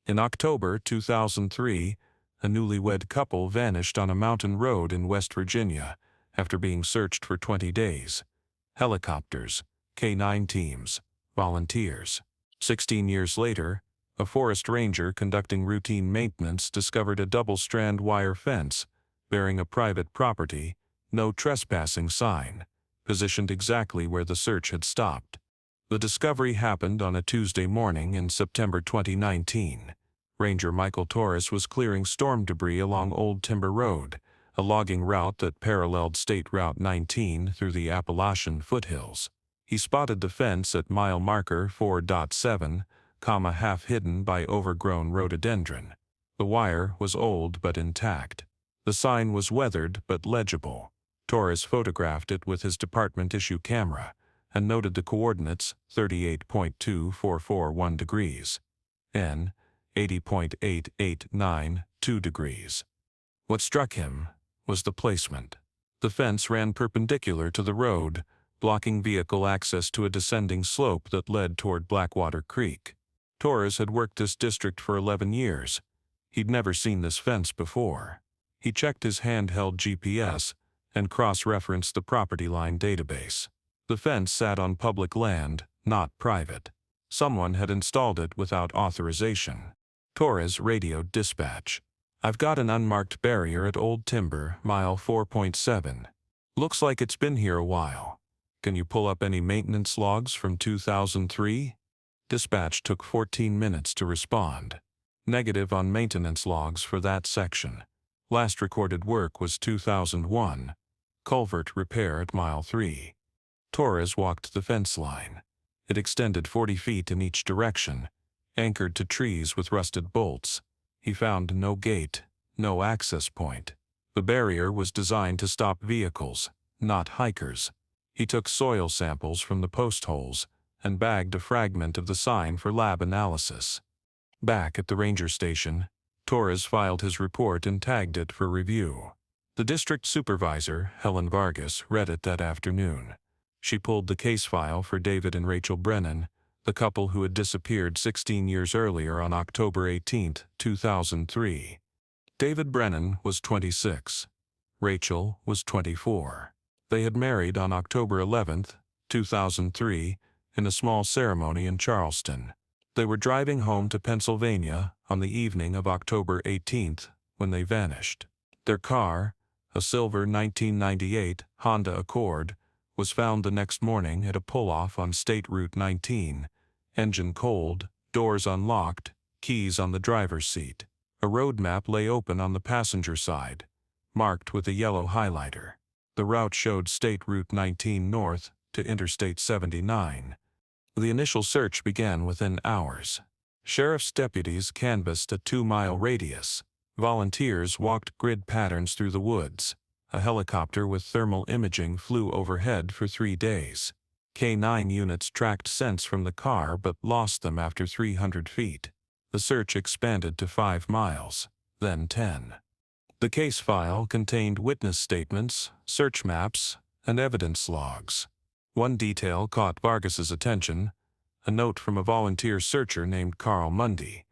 In October 2003, a newlywed couple vanished on a mountain road in West Virginia after being searched for 20 days. Helicopters, K-9 teams, volunteers. 16 years later, a forest ranger conducting routine maintenance discovered a double-strand wire fence bearing a private property, no trespassing sign, positioned exactly where the search had stopped. The discovery happened on a Tuesday morning in September 2019. Ranger Michael Torres was clearing storm debris along Old Timber Road, a logging route that paralleled State Route 19 through the Appalachian foothills. He spotted the fence at mile marker 4.7, half hidden by overgrown rhododendron. The wire was old but intact. The sign was weathered but legible. Torres photographed it with his department-issue camera and noted the coordinates 38.2441 degrees, N 80.8892 degrees. What struck him was the placement. The fence ran perpendicular to the road, blocking vehicle access to a descending slope that led toward Blackwater Creek. Torres had worked this district for 11 years. He'd never seen this fence before. He checked his handheld GPS and cross-referenced the property line database. The fence sat on public land, not private. Someone had installed it without authorization. Torres radioed dispatch. "I've got an unmarked barrier at Old Timber, mile 4.7. Looks like it's been here a while. Can you pull up any maintenance logs from 2003? Dispatch took 14 minutes to respond. Negative on maintenance logs for that section. Last recorded work was 2001. Culvert repair at mile 3. Torres walked the fence line. It extended 40 feet in each direction, anchored to trees with rusted bolts. He found no gate, no access point. The barrier was designed to stop vehicles, not hikers. He took soil samples from the post holes and bagged a fragment of the sign for lab analysis. Back at the ranger station, Torres filed his report and tagged it for review. The district supervisor, Helen Vargas, read it that afternoon. She pulled the case file for David and Rachel Brennan, the couple who had disappeared 16 years earlier on October 18, 2003. David Brennan was 26. Rachel was 24. They had married on October 11, 2003, in a small ceremony in Charleston. They were driving home to Pennsylvania on the evening of October 18 when they vanished. Their car, a silver 1998 Honda Accord, was found the next morning at a pull-off on State Route 19, engine cold, doors unlocked, keys on the driver's seat. A road map lay open on the passenger side, marked with a yellow highlighter. The route showed State Route 19 north to Interstate 79. The initial search began within hours. Sheriff's deputies canvassed a 2-mile radius. Volunteers walked grid patterns through the woods. A helicopter with thermal imaging flew overhead for 3 days. K-9 units tracked scents from the car but lost them after 300 feet. The search expanded to 5 miles, then 10. The case file contained witness statements, search maps, and evidence logs. One detail caught Vargas's attention, a note from a volunteer searcher named Carl Mundy,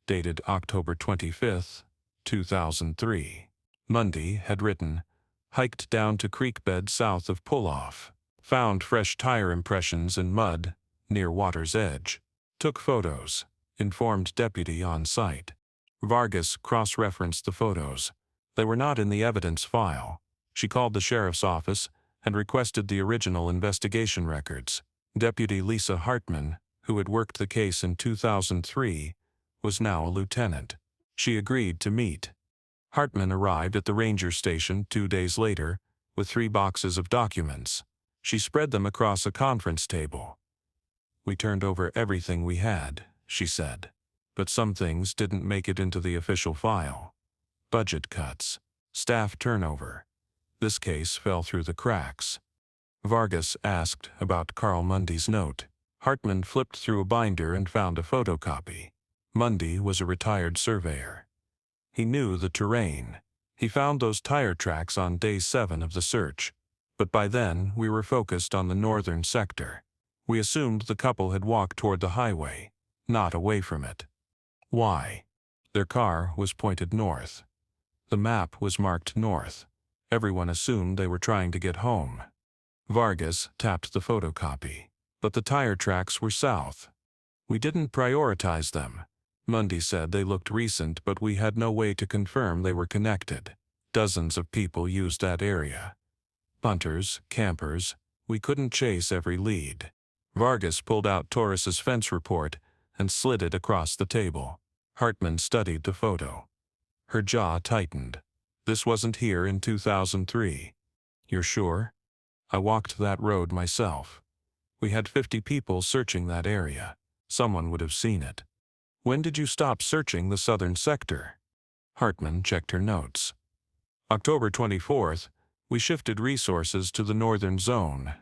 dated October 25, 2003. Mundy had written, "Hiked down to creek bed south of pull-off. Found fresh tire impressions in mud near water's edge. Took photos. Informed deputy on site." Vargas cross-referenced the photos. They were not in the evidence file. She called the sheriff's office and requested the original investigation records. Deputy Lisa Hartman, who had worked the case in 2003, was now a lieutenant. She agreed to meet. Hartman arrived at the ranger station 2 days later with 3 boxes of documents. She spread them across a conference table. "We turned over everything we had," she said, "but some things didn't make it into the official file. Budget cuts, staff turnover. This case fell through the cracks." Vargas asked about Carl Mundy's note. Hartman flipped through a binder and found a photocopy. Mundy was a retired surveyor. He knew the terrain. He found those tire tracks on day 7 of the search, but by then we were focused on the northern sector. We assumed the couple had walked toward the highway, not away from it. Why? Their car was pointed north. The map was marked north. Everyone assumed they were trying to get home. Vargas tapped the photocopy. But the tire tracks were south. We didn't prioritize them. Mundy said they looked recent, but we had no way to confirm they were connected. Dozens of people used that area. Hunters, campers, we couldn't chase every lead. Vargas pulled out Torres's fence report and slid it across the table. Hartman studied the photo. Her jaw tightened. This wasn't here in 2003. You're sure? I walked that road myself. We had 50 people searching that area. Someone would have seen it. When did you stop searching the southern sector? Hartman checked her notes. October 24th, we shifted resources to the northern zone,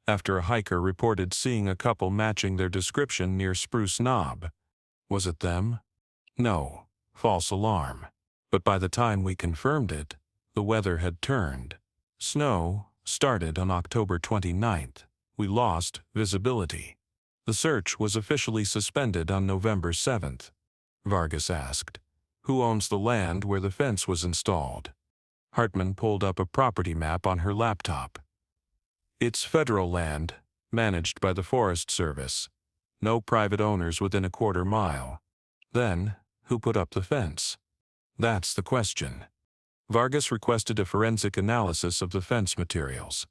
after a hiker reported seeing a couple matching their description near Spruce Knob. Was it them? No. False alarm. But by the time we confirmed it, the weather had turned. Snow started on October 29th. We lost visibility. The search was officially suspended on November 7th. Vargas asked, "Who owns the land where the fence was installed?" Hartman pulled up a property map on her laptop. It's federal land, managed by the Forest Service. No private owners within a quarter mile. Then, who put up the fence? That's the question. Vargas requested a forensic analysis of the fence materials.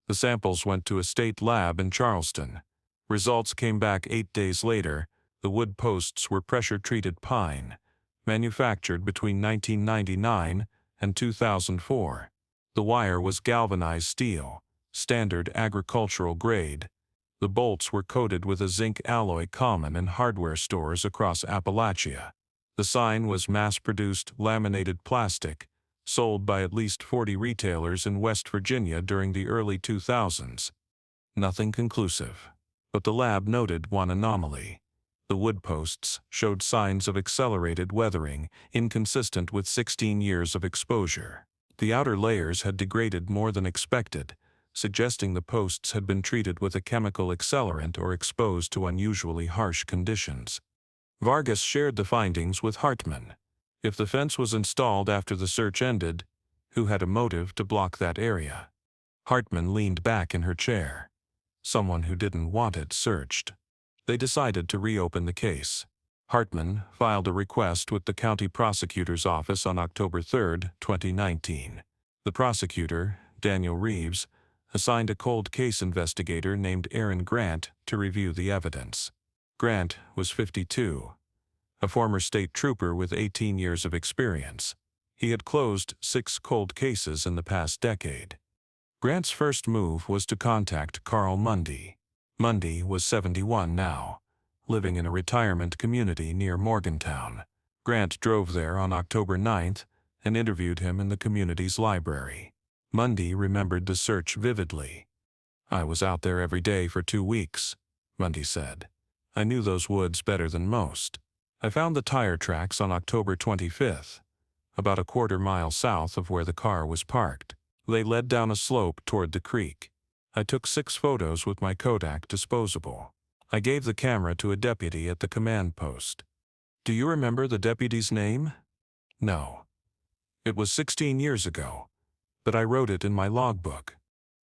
The samples went to a state lab in Charleston. Results came back 8 days later. The wood posts were pressure-treated pine, manufactured between 1999 and 2004. The wire was galvanized steel, standard agricultural grade. The bolts were coated with a zinc alloy common in hardware stores across Appalachia. The sign was mass-produced laminated plastic, sold by at least 40 retailers in West Virginia during the early 2000s. Nothing conclusive. But the lab noted one anomaly. The wood posts showed signs of accelerated weathering, inconsistent with 16 years of exposure. The outer layers had degraded more than expected, suggesting the posts had been treated with a chemical accelerant or exposed to unusually harsh conditions. Vargas shared the findings with Hartman. If the fence was installed after the search ended, who had a motive to block that area? Hartman leaned back in her chair. Someone who didn't want it searched. They decided to reopen the case. Hartman filed a request with the county prosecutor's office on October 3, 2019. The prosecutor, Daniel Reeves, assigned a cold case investigator named Aaron Grant to review the evidence. Grant was 52. A former state trooper with 18 years of experience. He had closed 6 cold cases in the past decade. Grant's first move was to contact Carl Mundy. Mundy was 71 now, living in a retirement community near Morgantown. Grant drove there on October 9th and interviewed him in the community's library. Mundy remembered the search vividly. "I was out there every day for 2 weeks," Mundy said. "I knew those woods better than most. I found the tire tracks on October 25th, about a quarter mile south of where the car was parked. They led down a slope toward the creek. I took 6 photos with my Kodak disposable. I gave the camera to a deputy at the command post." "Do you remember the deputy's name?" "No. It was 16 years ago, but I wrote it in my logbook."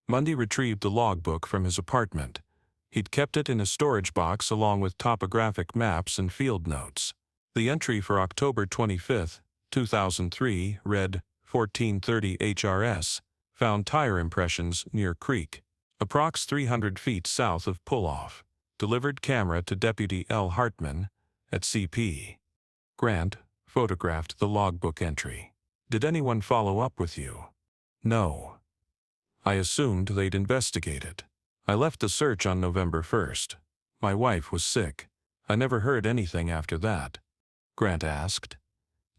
Mundy retrieved the logbook from his apartment. He'd kept it in a storage box along with topographic maps and field notes. The entry for October 25, 2003 read 1430 HRS, found tire impressions near creek, approx 300 feet south of pull-off. Delivered camera to Deputy L. Hartman at CP. Grant photographed the logbook entry. "Did anyone follow up with you?" "No. I assumed they'd investigate it. I left the search on November 1st. My wife was sick. I never heard anything after that." Grant asked,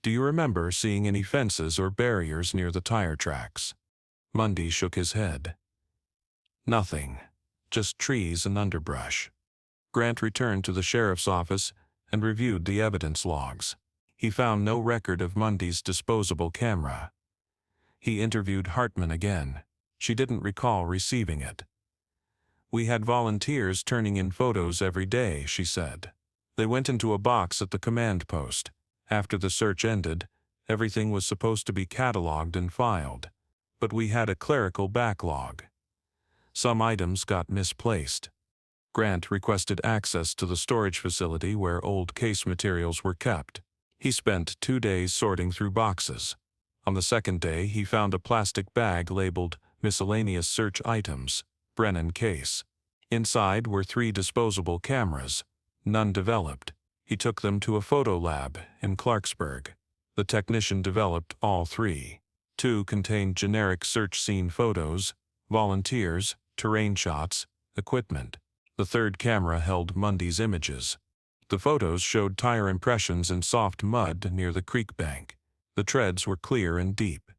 "Do you remember seeing any fences or barriers near the tire tracks?" Mundy shook his head. "Nothing. Just trees and underbrush." Grant returned to the sheriff's office and reviewed the evidence logs. He found no record of Mundy's disposable camera. He interviewed Hartman again. She didn't recall receiving it. "We had volunteers turning in photos every day," she said. They went into a box at the command post. After the search ended, everything was supposed to be cataloged and filed. But we had a clerical backlog. Some items got misplaced. Grant requested access to the storage facility where old case materials were kept. He spent 2 days sorting through boxes. On the second day, he found a plastic bag labeled Miscellaneous Search Items, Brennan Case. Inside were 3 disposable cameras, none developed. He took them to a photo lab in Clarksburg. The technician developed all 3. 2 contained generic search scene photos, volunteers, terrain shots, equipment. The third camera held Mundy's images. The photos showed tire impressions in soft mud near the creek bank. The treads were clear and deep.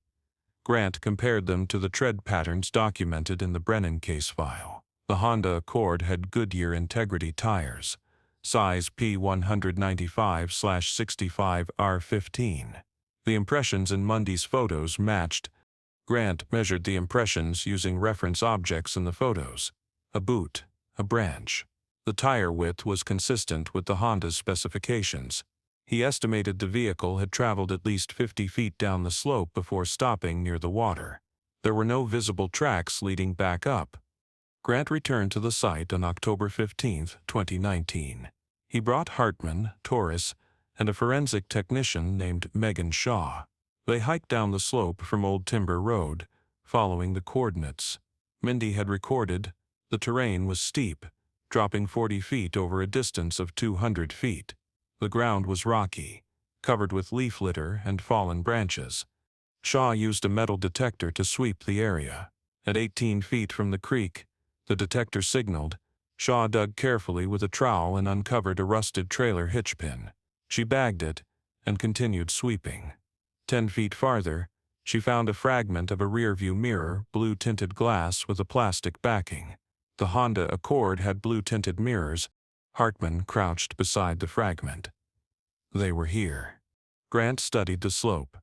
Grant compared them to the tread patterns documented in the Brennan case file. The Honda Accord had Goodyear Integrity tires, size P195/65R15. The impressions in Mundy's photos matched. Grant measured the impressions using reference objects in the photos: a boot, a branch. The tire width was consistent with the Honda's specifications. He estimated the vehicle had traveled at least 50 feet down the slope before stopping near the water. There were no visible tracks leading back up. Grant returned to the site on October 15, 2019. He brought Hartman, Torres, and a forensic technician named Megan Shaw. They hiked down the slope from Old Timber Road, following the coordinates Mindy had recorded. The terrain was steep, dropping 40 feet over a distance of 200 feet. The ground was rocky, covered with leaf litter and fallen branches. Shaw used a metal detector to sweep the area. At 18 feet from the creek, the detector signaled. Shaw dug carefully with a trowel and uncovered a rusted trailer hitch pin. She bagged it and continued sweeping. 10 feet farther, she found a fragment of a rearview mirror, blue-tinted glass with a plastic backing. The Honda Accord had blue-tinted mirrors. Hartman crouched beside the fragment. They were here. Grant studied the slope.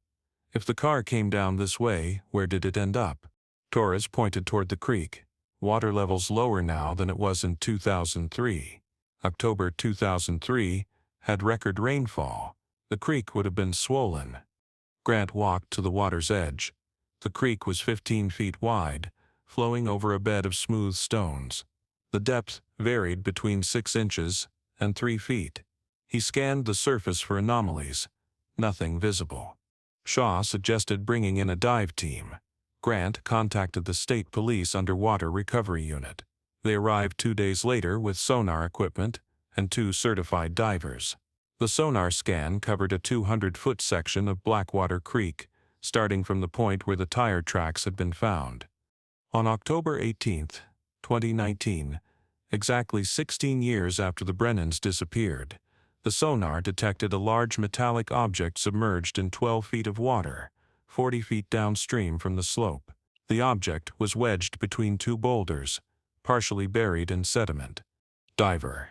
If the car came down this way, where did it end up? Torres pointed toward the creek. Water levels lower now than it was in 2003. October 2003 had record rainfall. The creek would have been swollen. Grant walked to the water's edge. The creek was 15 feet wide, flowing over a bed of smooth stones. The depth varied between 6 inches and 3 feet. He scanned the surface for anomalies. Nothing visible. Shaw suggested bringing in a dive team. Grant contacted the State Police Underwater Recovery Unit. They arrived 2 days later with sonar equipment and 2 certified divers. The sonar scan covered a 200-foot section of Blackwater Creek, starting from the point where the tire tracks had been found. On October 18, 2019, exactly 16 years after the Brennans disappeared, the sonar detected a large metallic object submerged in 12 feet of water, 40 feet downstream from the slope. The object was wedged between 2 boulders, partially buried in sediment. Diver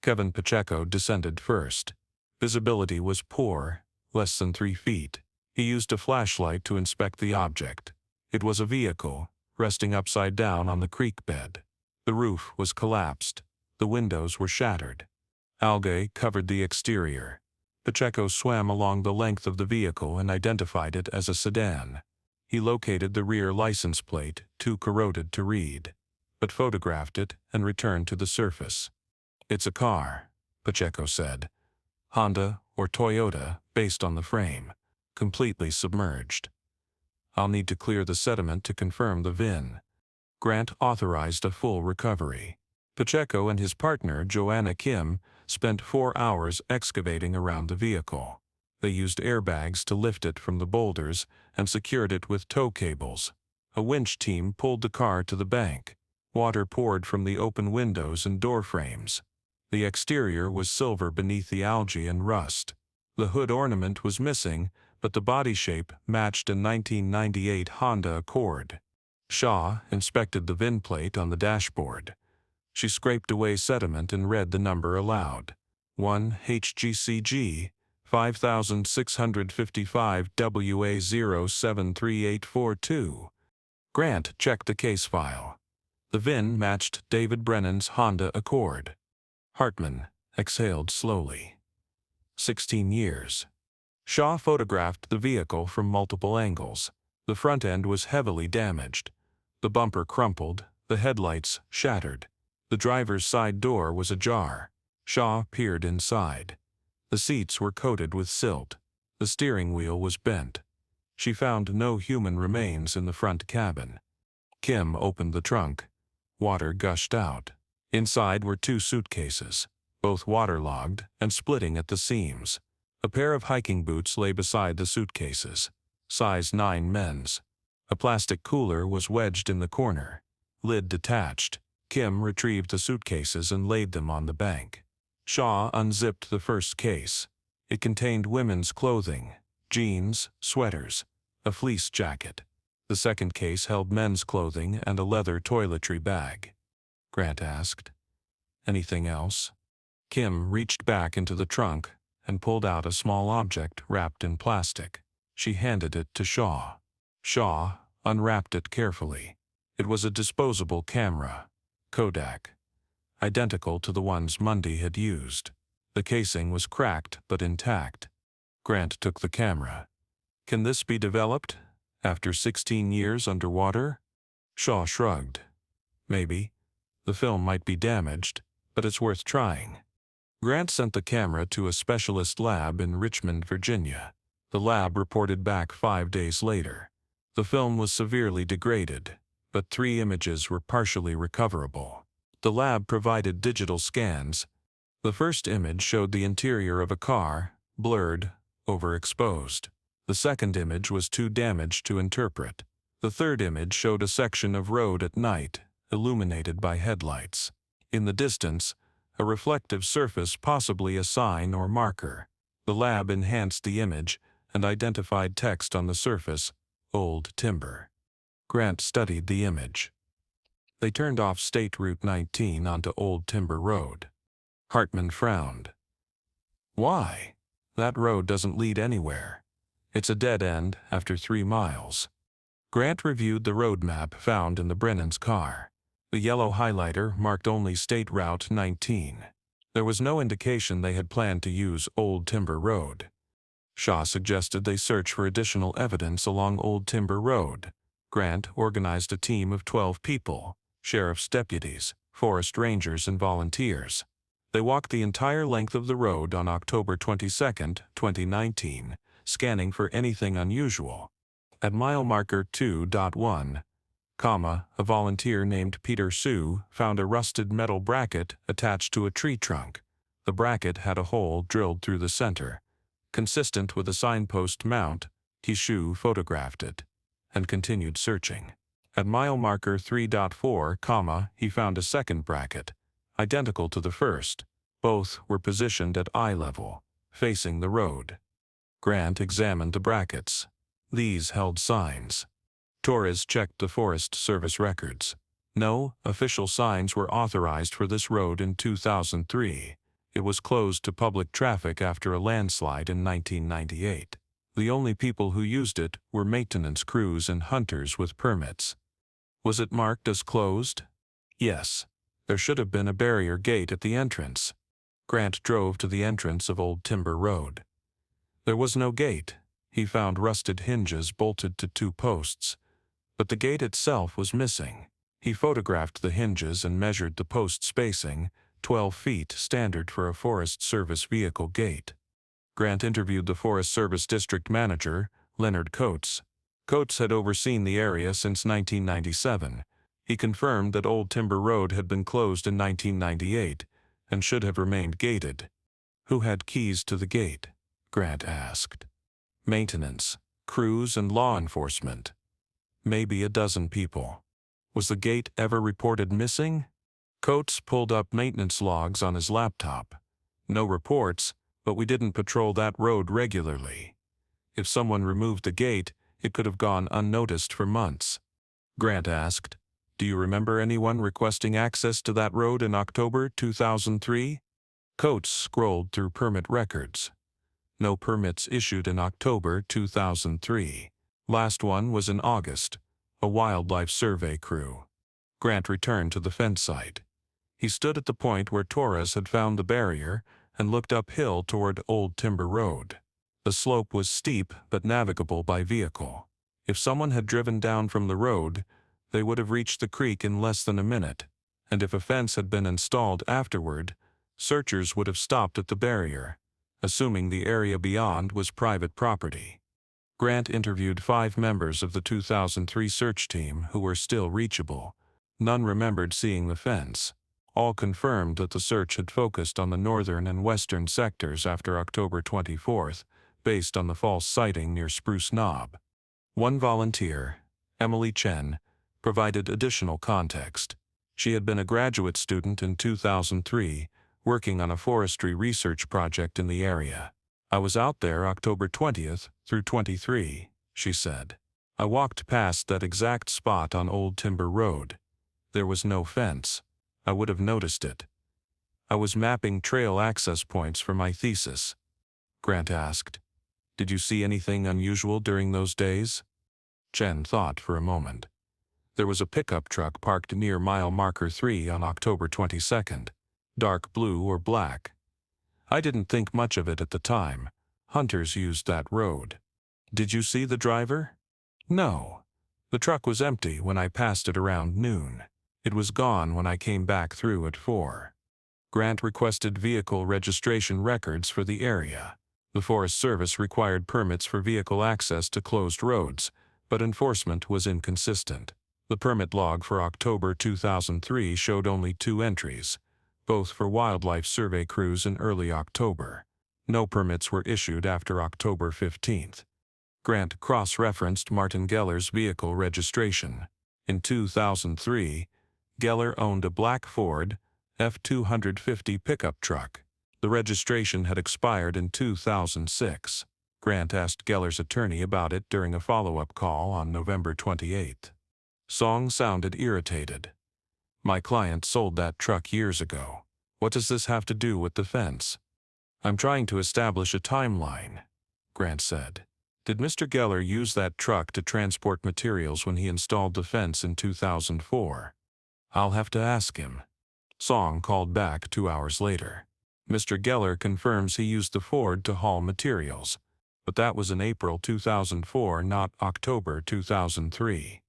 Kevin Pacheco descended first. Visibility was poor, less than 3 feet. He used a flashlight to inspect the object. It was a vehicle, resting upside down on the creek bed. The roof was collapsed. The windows were shattered. Algae covered the exterior. Pacheco swam along the length of the vehicle and identified it as a sedan. He located the rear license plate, too corroded to read, but photographed it and returned to the surface. "It's a car," Pacheco said. "Honda or Toyota, based on the frame. Completely submerged. I'll need to clear the sediment to confirm the VIN." Grant authorized a full recovery. Pacheco and his partner, Joanna Kim, spent 4 hours excavating around the vehicle. They used airbags to lift it from the boulders and secured it with tow cables. A winch team pulled the car to the bank. Water poured from the open windows and door frames. The exterior was silver beneath the algae and rust. The hood ornament was missing, but the body shape matched a 1998 Honda Accord. Shaw inspected the VIN plate on the dashboard. She scraped away sediment and read the number aloud. 1 HGCG 5655 WA073842. Grant checked the case file. The VIN matched David Brennan's Honda Accord. Hartman exhaled slowly. 16 years. Shaw photographed the vehicle from multiple angles. The front end was heavily damaged. The bumper crumpled, the headlights shattered. The driver's side door was ajar. Shaw peered inside. The seats were coated with silt. The steering wheel was bent. She found no human remains in the front cabin. Kim opened the trunk. Water gushed out. Inside were 2 suitcases, both waterlogged and splitting at the seams. A pair of hiking boots lay beside the suitcases, size 9 men's. A plastic cooler was wedged in the corner, lid detached. Kim retrieved the suitcases and laid them on the bank. Shaw unzipped the first case. It contained women's clothing, jeans, sweaters, a fleece jacket. The second case held men's clothing and a leather toiletry bag. Grant asked, "Anything else?" Kim reached back into the trunk and pulled out a small object wrapped in plastic. She handed it to Shaw. Shaw unwrapped it carefully. It was a disposable camera, Kodak, identical to the ones Mundy had used. The casing was cracked but intact. Grant took the camera. "Can this be developed after 16 years underwater?" Shaw shrugged. "Maybe. The film might be damaged, but it's worth trying." Grant sent the camera to a specialist lab in Richmond, Virginia. The lab reported back 5 days later. The film was severely degraded, but 3 images were partially recoverable. The lab provided digital scans. The first image showed the interior of a car, blurred, overexposed. The second image was too damaged to interpret. The third image showed a section of road at night, illuminated by headlights. In the distance, a reflective surface, possibly a sign or marker. The lab enhanced the image and identified text on the surface, "Old Timber." Grant studied the image. They turned off State Route 19 onto Old Timber Road. Hartman frowned. "Why? That road doesn't lead anywhere. It's a dead end after 3 miles. Grant reviewed the road map found in the Brennan's car. The yellow highlighter marked only State Route 19. There was no indication they had planned to use Old Timber Road. Shaw suggested they search for additional evidence along Old Timber Road. Grant organized a team of 12 people, sheriff's deputies, forest rangers, and volunteers. They walked the entire length of the road on October 22, 2019, scanning for anything unusual. At mile marker 2.1, a volunteer named Peter Sue found a rusted metal bracket attached to a tree trunk. The bracket had a hole drilled through the center. Consistent with a signpost mount, Sue photographed it and continued searching. At mile marker 3.4, he found a second bracket, identical to the first. Both were positioned at eye level, facing the road. Grant examined the brackets. These held signs. Torres checked the Forest Service records. No official signs were authorized for this road in 2003. It was closed to public traffic after a landslide in 1998. The only people who used it were maintenance crews and hunters with permits. Was it marked as closed? Yes. There should have been a barrier gate at the entrance. Grant drove to the entrance of Old Timber Road. There was no gate. He found rusted hinges bolted to 2 posts. But the gate itself was missing. He photographed the hinges and measured the post spacing, 12 feet, standard for a Forest Service vehicle gate. Grant interviewed the Forest Service District Manager, Leonard Coates. Coates had overseen the area since 1997. He confirmed that Old Timber Road had been closed in 1998 and should have remained gated. Who had keys to the gate? Grant asked. Maintenance, crews, and law enforcement. Maybe a dozen people. Was the gate ever reported missing? Coates pulled up maintenance logs on his laptop. No reports, but we didn't patrol that road regularly. If someone removed the gate, it could have gone unnoticed for months. Grant asked, "Do you remember anyone requesting access to that road in October 2003? Coates scrolled through permit records. No permits issued in October 2003. Last one was in August, a wildlife survey crew. Grant returned to the fence site. He stood at the point where Torres had found the barrier and looked uphill toward Old Timber Road. The slope was steep but navigable by vehicle. If someone had driven down from the road, they would have reached the creek in less than a minute, and if a fence had been installed afterward, searchers would have stopped at the barrier, assuming the area beyond was private property. Grant interviewed 5 members of the 2003 search team who were still reachable. None remembered seeing the fence. All confirmed that the search had focused on the northern and western sectors after October 24th, based on the false sighting near Spruce Knob. One volunteer, Emily Chen, provided additional context. She had been a graduate student in 2003, working on a forestry research project in the area. I was out there October 20th through 23, she said. I walked past that exact spot on Old Timber Road. There was no fence. I would have noticed it. I was mapping trail access points for my thesis. Grant asked, "Did you see anything unusual during those days?" Chen thought for a moment. There was a pickup truck parked near mile marker 3 on October 22nd, dark blue or black. I didn't think much of it at the time. Hunters used that road. Did you see the driver? No. The truck was empty when I passed it around noon. It was gone when I came back through at 4. Grant requested vehicle registration records for the area. The Forest Service required permits for vehicle access to closed roads, but enforcement was inconsistent. The permit log for October 2003 showed only 2 entries, both for wildlife survey crews in early October. No permits were issued after October 15th. Grant cross-referenced Martin Geller's vehicle registration. In 2003, Geller owned a black Ford F-250 pickup truck. The registration had expired in 2006. Grant asked Geller's attorney about it during a follow-up call on November 28. Song sounded irritated. "My client sold that truck years ago. What does this have to do with the fence?" "I'm trying to establish a timeline," Grant said. "Did Mr. Geller use that truck to transport materials when he installed the fence in 2004? I'll have to ask him." Song called back 2 hours later. Mr. Geller confirms he used the Ford to haul materials, but that was in April 2004, not October 2003.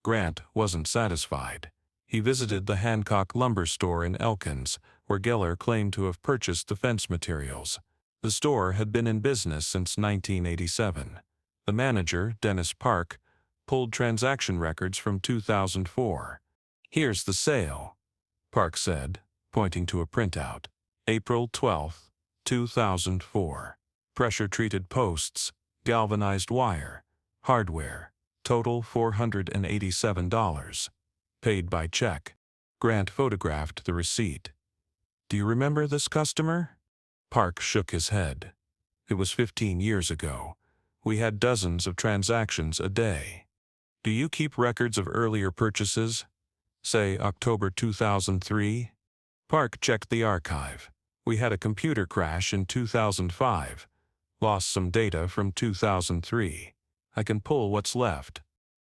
Grant wasn't satisfied. He visited the Hancock lumber store in Elkins, where Geller claimed to have purchased the fence materials. The store had been in business since 1987. The manager, Dennis Park, pulled transaction records from 2004. "Here's the sale," Park said, pointing to a printout. April 12, 2004. Pressure-treated posts, galvanized wire, hardware, total $487. Paid by check. Grant photographed the receipt. "Do you remember this customer?" Park shook his head. "It was 15 years ago. We had dozens of transactions a day." "Do you keep records of earlier purchases? Say October 2003? Park checked the archive. "We had a computer crash in 2005. Lost some data from 2003. I can pull what's left."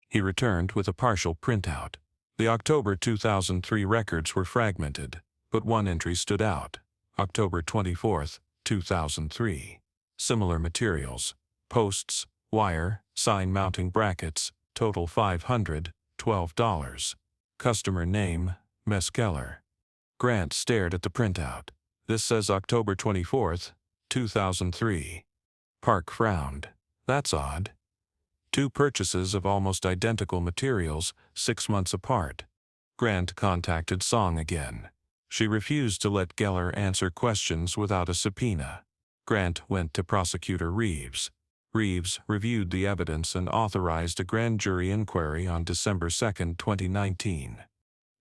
He returned with a partial printout. The October 2003 records were fragmented, but one entry stood out. October 24, 2003. Similar materials. Posts, wire, sign mounting brackets, total $512. Customer name, Miss Geller. Grant stared at the printout. "This says October 24, 2003. Park frowned. "That's odd. 2 purchases of almost identical materials, 6 months apart." Grant contacted Song again. She refused to let Geller answer questions without a subpoena. Grant went to Prosecutor Reeves. Reeves reviewed the evidence and authorized a grand jury inquiry on December 2, 2019.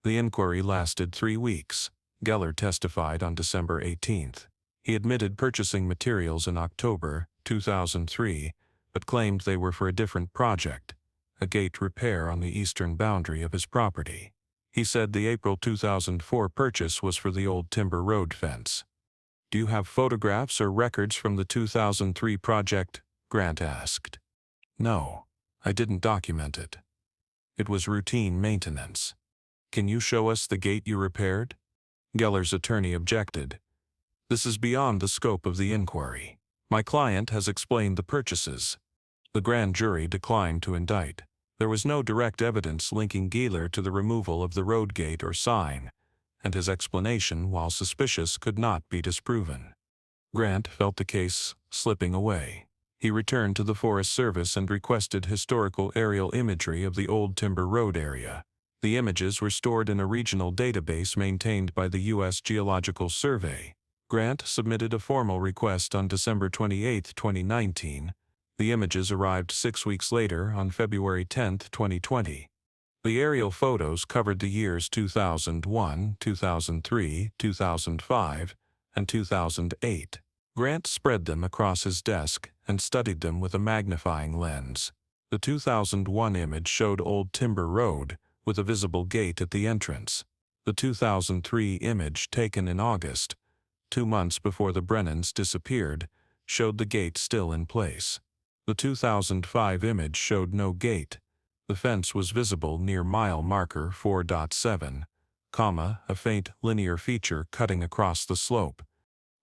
The inquiry lasted 3 weeks. Geller testified on December 18. He admitted purchasing materials in October 2003, but claimed they were for a different project, a gate repair on the eastern boundary of his property. He said the April 2004 purchase was for the Old Timber Road fence. "Do you have photographs or records from the 2003 project?" Grant asked. "No, I didn't document it. It was routine maintenance." "Can you show us the gate you repaired?" Geller's attorney objected. "This is beyond the scope of the inquiry. My client has explained the purchases." The grand jury declined to indict. There was no direct evidence linking Geller to the removal of the road gate or sign, and his explanation, while suspicious, could not be disproven. Grant felt the case slipping away. He returned to the Forest Service and requested historical aerial imagery of the old Timber Road area. The images were stored in a regional database maintained by the U.S. Geological Survey. Grant submitted a formal request on December 28, 2019. The images arrived 6 weeks later on February 10, 2020. The aerial photos covered the years 2001, 2003, 2005, and 2008. Grant spread them across his desk and studied them with a magnifying lens. The 2001 image showed Old Timber Road, with a visible gate at the entrance. The 2003 image, taken in August, 2 months before the Brennans disappeared, showed the gate still in place. The 2005 image showed no gate. The fence was visible near mile marker 4.7, a faint linear feature cutting across the slope.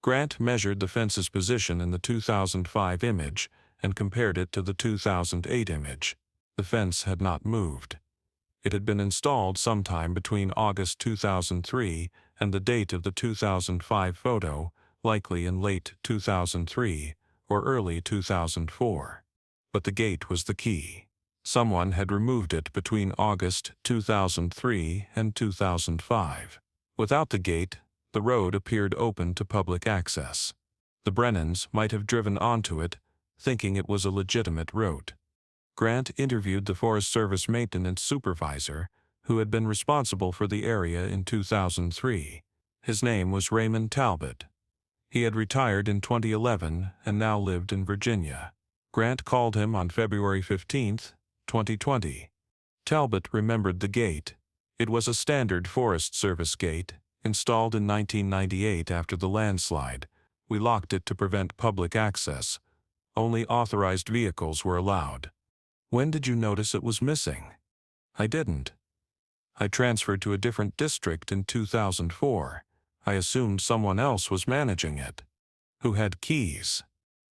Grant measured the fence's position in the 2005 image and compared it to the 2008 image. The fence had not moved. It had been installed sometime between August 2003 and the date of the 2005 photo, likely in late 2003 or early 2004. But the gate was the key. Someone had removed it between August 2003 and 2005. Without the gate, the road appeared open to public access. The Brennans might have driven onto it, thinking it was a legitimate route. Grant interviewed the Forest Service maintenance supervisor, who had been responsible for the area in 2003. His name was Raymond Talbot. He had retired in 2011 and now lived in Virginia. Grant called him on February 15, 2020. Talbot remembered the gate. It was a standard Forest Service gate, installed in 1998 after the landslide. We locked it to prevent public access. Only authorized vehicles were allowed. "When did you notice it was missing?" "I didn't. I transferred to a different district in 2004. I assumed someone else was managing it." "Who had keys?"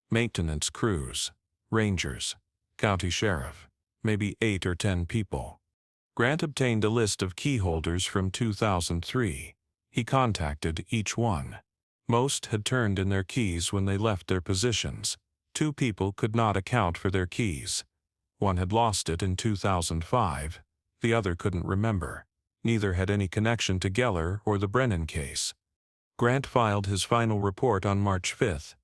"Maintenance crews, rangers, county sheriff, maybe 8 or 10 people." Grant obtained a list of key holders from 2003. He contacted each one. Most had turned in their keys when they left their positions. 2 people could not account for their keys. One had lost it in 2005. The other couldn't remember. Neither had any connection to Geller or the Brennan case. Grant filed his final report on March 5,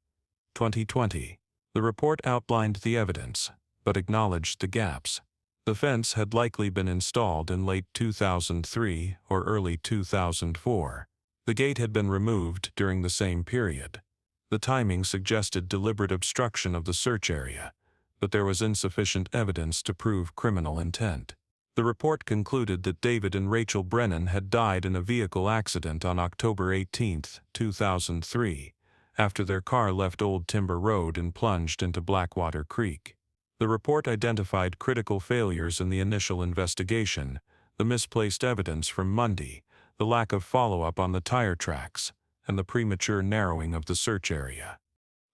2020. The report outlined the evidence, but acknowledged the gaps. The fence had likely been installed in late 2003 or early 2004. The gate had been removed during the same period. The timing suggested deliberate obstruction of the search area, but there was insufficient evidence to prove criminal intent. The report concluded that David and Rachel Brennan had died in a vehicle accident on October 18, 2003, after their car left Old Timber Road and plunged into Blackwater Creek. The report identified critical failures in the initial investigation, the misplaced evidence from Monday, the lack of follow-up on the tire tracks, and the premature narrowing of the search area.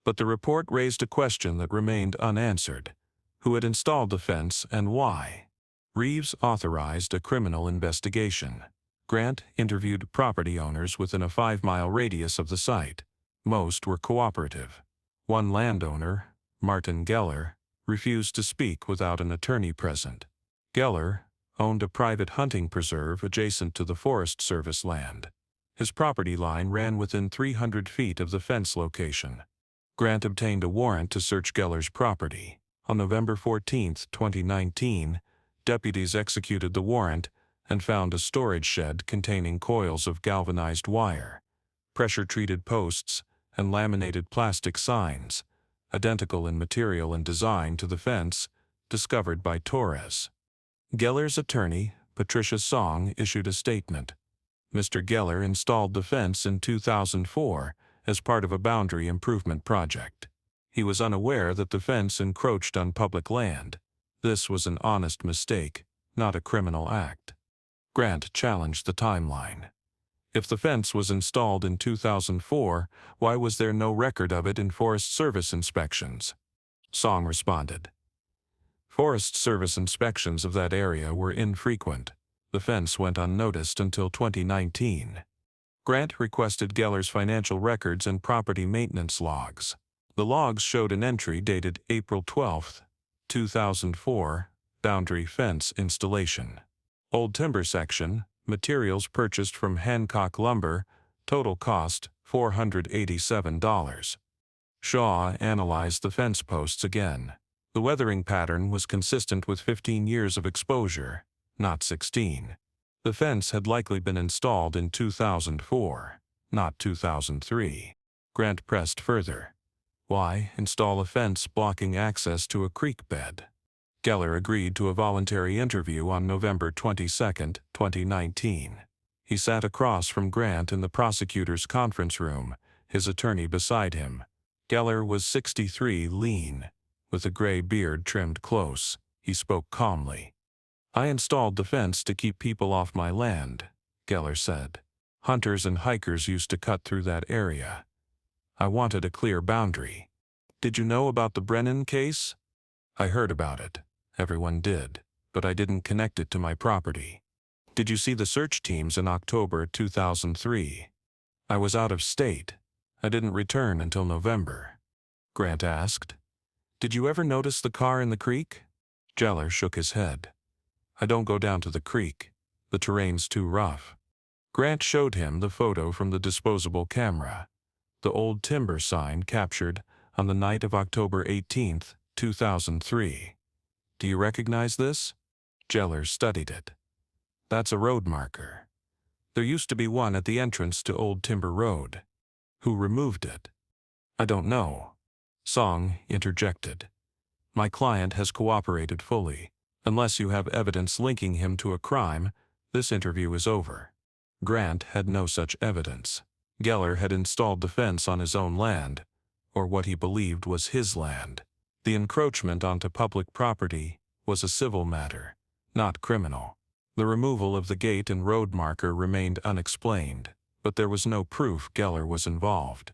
But the report raised a question that remained unanswered: who had installed the fence and why? Reeves authorized a criminal investigation. Grant interviewed property owners within a 5-mile radius of the site. Most were cooperative. One landowner, Martin Geller, refused to speak without an attorney present. Geller owned a private hunting preserve adjacent to the Forest Service land. His property line ran within 300 feet of the fence location. Grant obtained a warrant to search Geller's property. On November 14, 2019, deputies executed the warrant and found a storage shed containing coils of galvanized wire, pressure-treated posts, and laminated plastic signs, identical in material and design to the fence, discovered by Torres. Geller's attorney, Patricia Song, issued a statement. Mr. Geller installed the fence in 2004 as part of a boundary improvement project. He was unaware that the fence encroached on public land. This was an honest mistake, not a criminal act. Grant challenged the timeline. If the fence was installed in 2004, why was there no record of it in Forest Service inspections? Song responded. Forest Service inspections of that area were infrequent. The fence went unnoticed until 2019. Grant requested Geller's financial records and property maintenance logs. The logs showed an entry dated April 12, 2004, boundary fence installation. Old timber section, materials purchased from Hancock Lumber, total cost $487. Shaw analyzed the fence posts again. The weathering pattern was consistent with 15 years of exposure, not 16. The fence had likely been installed in 2004, not 2003. Grant pressed further. Why install a fence blocking access to a creek bed? Geller agreed to a voluntary interview on November 22, 2019. He sat across from Grant in the prosecutor's conference room, his attorney beside him. Geller was 63, lean, with a gray beard trimmed close. He spoke calmly. I installed the fence to keep people off my land, Geller said. Hunters and hikers used to cut through that area. I wanted a clear boundary. Did you know about the Brennan case? I heard about it. Everyone did, but I didn't connect it to my property. Did you see the search teams in October 2003? I was out of state. I didn't return until November. Grant asked. Did you ever notice the car in the creek? Geller shook his head. I don't go down to the creek. The terrain's too rough. Grant showed him the photo from the disposable camera. The old timber sign captured on the night of October 18, 2003. Do you recognize this? Geller studied it. That's a road marker. There used to be one at the entrance to Old Timber Road. Who removed it? I don't know. Song interjected. My client has cooperated fully. Unless you have evidence linking him to a crime, this interview is over. Grant had no such evidence. Geller had installed the fence on his own land, or what he believed was his land. The encroachment onto public property was a civil matter, not criminal. The removal of the gate and road marker remained unexplained, but there was no proof Geller was involved.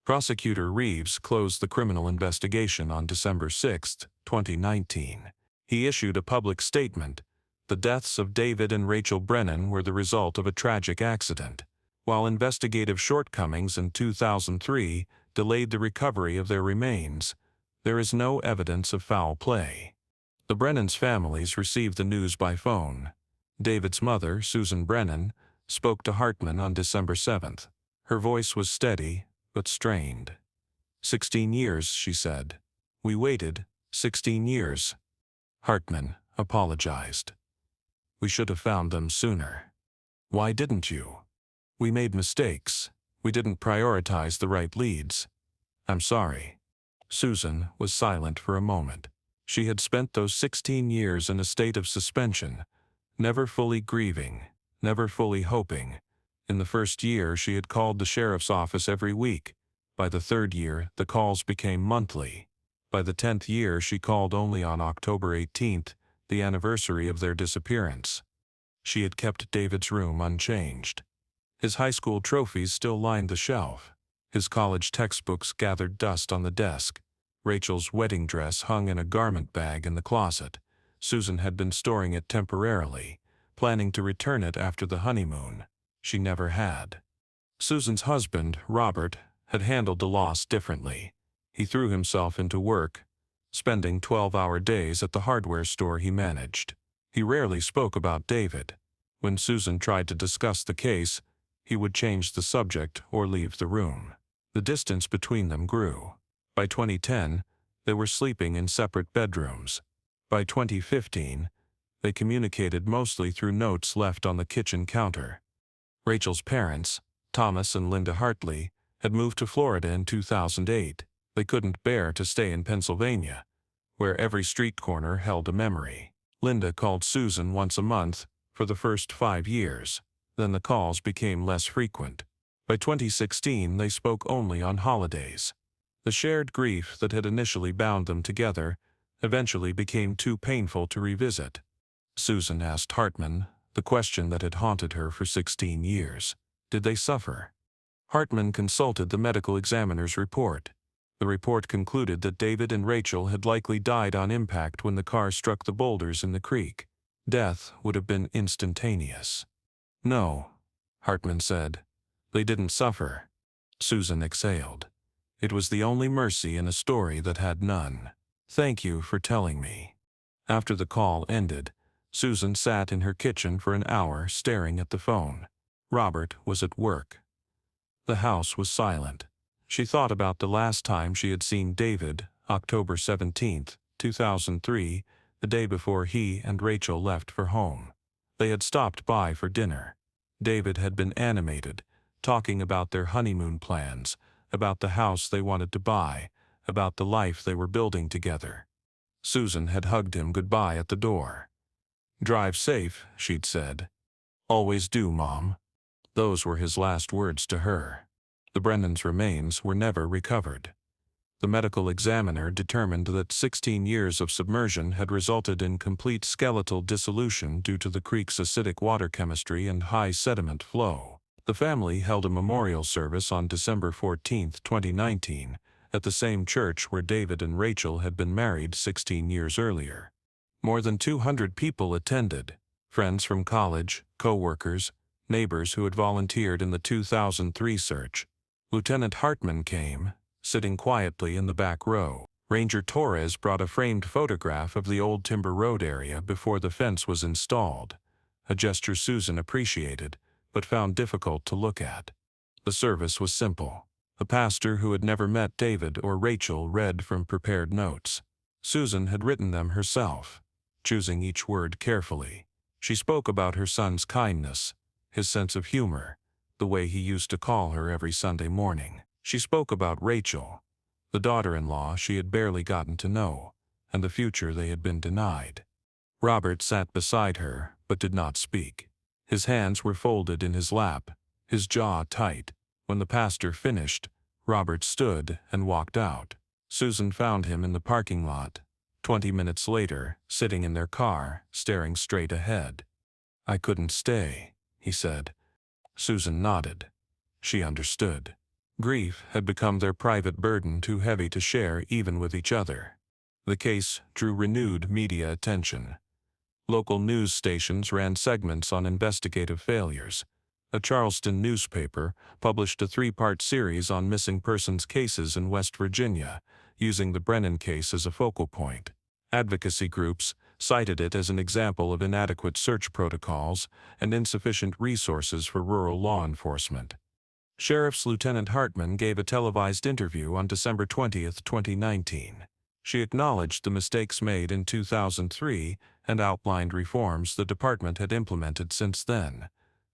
Prosecutor Reeves closed the criminal investigation on December 6, 2019. He issued a public statement. The deaths of David and Rachel Brennan were the result of a tragic accident. While investigative shortcomings in 2003 delayed the recovery of their remains, there is no evidence of foul play. The Brennan's families received the news by phone. David's mother, Susan Brennan, spoke to Hartman on December 7th. Her voice was steady, but strained. 16 years, she said. We waited 16 years. Hartman apologized. We should have found them sooner. Why didn't you? We made mistakes. We didn't prioritize the right leads. I'm sorry. Susan was silent for a moment. She had spent those 16 years in a state of suspension, never fully grieving, never fully hoping. In the first year, she had called the sheriff's office every week. By the third year, the calls became monthly. By the 10th year, she called only on October 18th, the anniversary of their disappearance. She had kept David's room unchanged. His high school trophies still lined the shelf. His college textbooks gathered dust on the desk. Rachel's wedding dress hung in a garment bag in the closet. Susan had been storing it temporarily, planning to return it after the honeymoon. She never had. Susan's husband, Robert, had handled the loss differently. He threw himself into work, spending 12-hour days at the hardware store he managed. He rarely spoke about David. When Susan tried to discuss the case, he would change the subject or leave the room. The distance between them grew. By 2010, they were sleeping in separate bedrooms. By 2015, they communicated mostly through notes left on the kitchen counter. Rachel's parents, Thomas and Linda Hartley, had moved to Florida in 2008. They couldn't bear to stay in Pennsylvania, where every street corner held a memory. Linda called Susan once a month for the first 5 years. Then the calls became less frequent. By 2016, they spoke only on holidays. The shared grief that had initially bound them together eventually became too painful to revisit. Susan asked Hartman the question that had haunted her for 16 years. Did they suffer? Hartman consulted the medical examiner's report. The report concluded that David and Rachel had likely died on impact when the car struck the boulders in the creek. Death would have been instantaneous. No, Hartman said. They didn't suffer. Susan exhaled. It was the only mercy in a story that had none. Thank you for telling me. After the call ended, Susan sat in her kitchen for an hour staring at the phone. Robert was at work. The house was silent. She thought about the last time she had seen David, October 17, 2003, the day before he and Rachel left for home. They had stopped by for dinner. David had been animated, talking about their honeymoon plans, about the house they wanted to buy, about the life they were building together. Susan had hugged him goodbye at the door. "Drive safe," she'd said. "Always do, Mom." Those were his last words to her. The Brennans' remains were never recovered. The medical examiner determined that 16 years of submersion had resulted in complete skeletal dissolution due to the creek's acidic water chemistry and high sediment flow. The family held a memorial service on December 14, 2019, at the same church where David and Rachel had been married 16 years earlier. More than 200 people attended, friends from college, co-workers, neighbors who had volunteered in the 2003 search. Lieutenant Hartman came, sitting quietly in the back row. Ranger Torres brought a framed photograph of the old Timber Road area before the fence was installed, a gesture Susan appreciated, but found difficult to look at. The service was simple. The pastor who had never met David or Rachel read from prepared notes. Susan had written them herself, choosing each word carefully. She spoke about her son's kindness, his sense of humor, the way he used to call her every Sunday morning. She spoke about Rachel, the daughter-in-law she had barely gotten to know, and the future they had been denied. Robert sat beside her, but did not speak. His hands were folded in his lap, his jaw tight. When the pastor finished, Robert stood and walked out. Susan found him in the parking lot, 20 minutes later, sitting in their car, staring straight ahead. "I couldn't stay," he said. Susan nodded. She understood. Grief had become their private burden, too heavy to share even with each other. The case drew renewed media attention. Local news stations ran segments on investigative failures. A Charleston newspaper published a 3-part series on missing persons cases in West Virginia, using the Brennan case as a focal point. Advocacy groups cited it as an example of inadequate search protocols and insufficient resources for rural law enforcement. Sheriff's Lieutenant Hartman gave a televised interview on December 20, 2019. She acknowledged the mistakes made in 2003 and outlined reforms the department had implemented since then.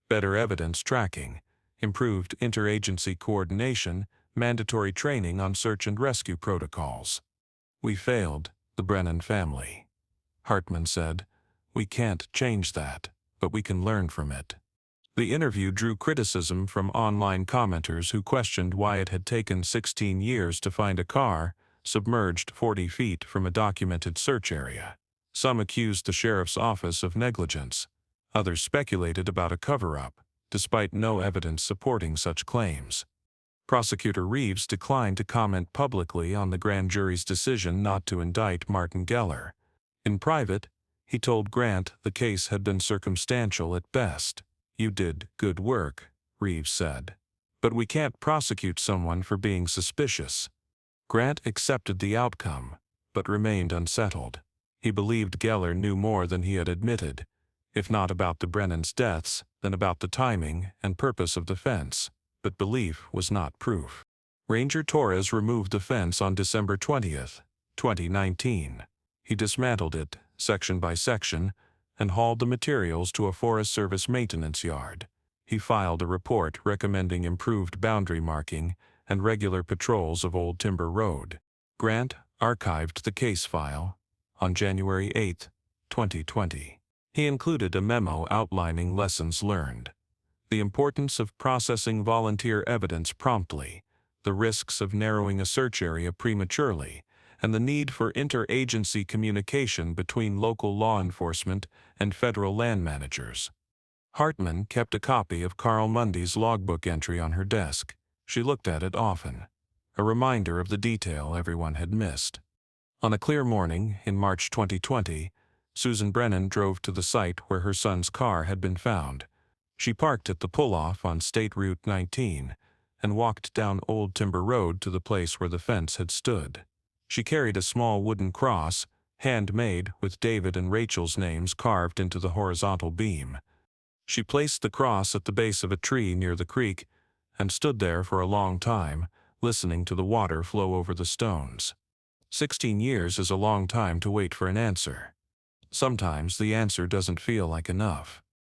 Better evidence tracking, improved interagency coordination, mandatory training on search and rescue protocols. "We failed, the Brennan family," Hartman said. "We can't change that, but we can learn from it." The interview drew criticism from online commenters who questioned why it had taken 16 years to find a car submerged 40 feet from a documented search area. Some accused the sheriff's office of negligence. Others speculated about a cover-up, despite no evidence supporting such claims. Prosecutor Reeves declined to comment publicly on the grand jury's decision not to indict Martin Geller. In private, he told Grant the case had been circumstantial at best. "You did good work," Reeves said. "But we can't prosecute someone for being suspicious." Grant accepted the outcome, but remained unsettled. He believed Geller knew more than he had admitted, if not about the Brennans' deaths, then about the timing and purpose of the fence, but belief was not proof. Ranger Torres removed the fence on December 20, 2019. He dismantled it, section by section, and hauled the materials to a Forest Service maintenance yard. He filed a report recommending improved boundary marking and regular patrols of Old Timber Road. Grant archived the case file on January 8, 2020. He included a memo outlining lessons learned, the importance of processing volunteer evidence promptly, the risks of narrowing a search area prematurely, and the need for interagency communication between local law enforcement and federal land managers. Hartman kept a copy of Carl Mundy's logbook entry on her desk. She looked at it often, a reminder of the detail everyone had missed. On a clear morning in March 2020, Susan Brennan drove to the site where her son's car had been found. She parked at the pull-off on State Route 19 and walked down Old Timber Road to the place where the fence had stood. She carried a small wooden cross, handmade with David and Rachel's names carved into the horizontal beam. She placed the cross at the base of a tree near the creek and stood there for a long time, listening to the water flow over the stones. 16 years is a long time to wait for an answer. Sometimes the answer doesn't feel like enough.